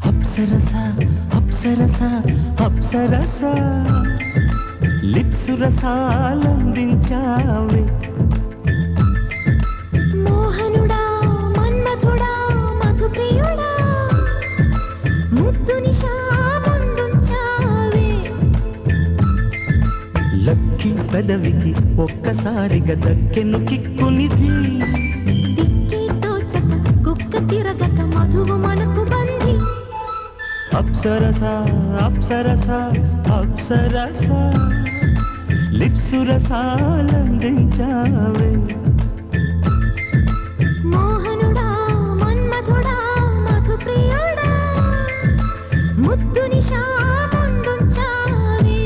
అప్సరసా అప్సరసా అప్సరసా lips రసాలందించావే మోహనుడా మన్మథుడా మధుప్రియుడా ముద్దు నిశా ముందుంచావే lucky పెదవికి ఒక్కసారిగా దక్కెను కిక్కునిది దిక్కి తోచక కుక్క తిరగక మధువు మనకు బంది అప్సరసా అప్సరసా అప్సరసా లిప్సు రసాలందించావే మోహనుడా మన్మథుడా మధుప్రియుడా ముద్దు నిశా ముందుంచావే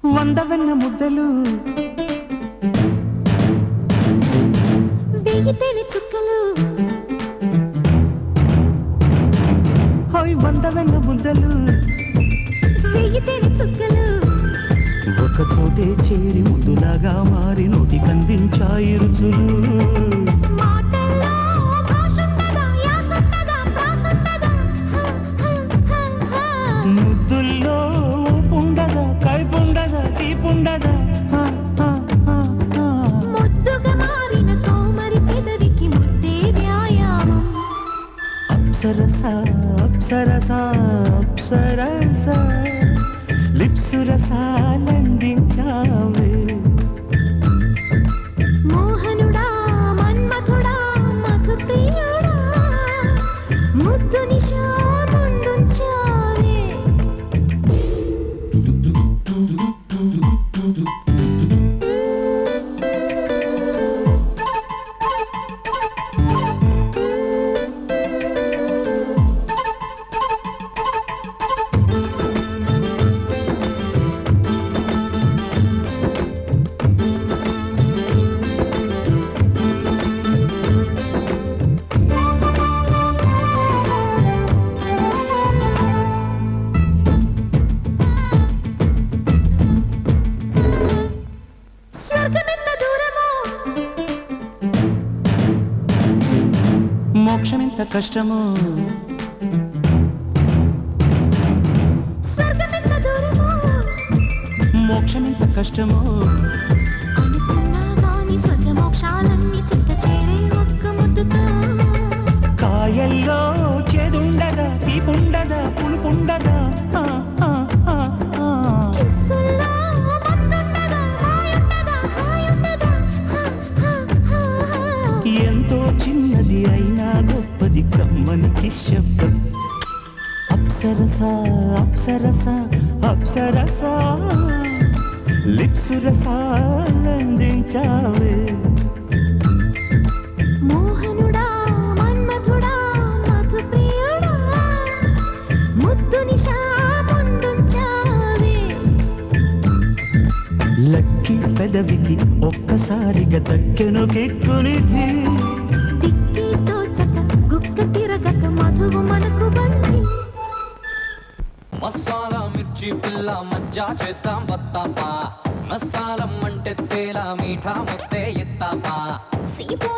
వందవెన్న ముద్దలు వేయితేని చుక్కలు హోయ్ వందవెన్న ముద్దలు వేయితేని చుక్కలు ఒక చోటే చేరి ముద్దులాగా మారి నోటికందించాయి రుచులు మాటల్లో భాషుండదా యాసుండదా ప్రాసుండదా ముద్దుల్లో ఉండదా కైపుండదా తీపుండదా ముద్దుగా మారిన సోమరి పెదవికి ముద్దే వ్యాయామం అప్సరసా అప్సరసా అప్సరసా లిప్సు రసాలందించావే మోహనుడా మన్మథుడా మధుప్రియుడా ముద్దు నిశా ముందుంచావే స్వర్గమెంత దూరమో మోక్షమెంత కష్టమో స్వర్గమెంత దూరమో మోక్షమెంత కష్టమో అనుకున్నా గాని స్వర్గమోక్షాలన్నీ చిట్ట చేరే ఒక్క ముద్దుతో కాయల్లో చేదుండదా తీపుండదా పులుపుండదా కిస్సుల్లో మత్తుండదా హాయుండదా హాయుండదా ఎంతో చిన్నది అయినా గొప్పది కమ్మని శబ్దం అప్సరసా అప్సరసా అప్సరసా లిప్సు రసాలందించావే మోహనుడా మన్మథుడా మధుప్రియుడా ముద్దు నిశా ముందుంచావే లక్కి పెదవికి ఒక్కసారిగా దక్కెను కిక్కునిది దిక్కి తోచక గుక్క తిరగక మధువు మనకు బంది మసాలా మిర్చి పిల్ల మజ్జా చేద్దాం బత్తాపా మసాలం అంటే తేలా మీఠా ముత్తే ఎత్తాపా సీపో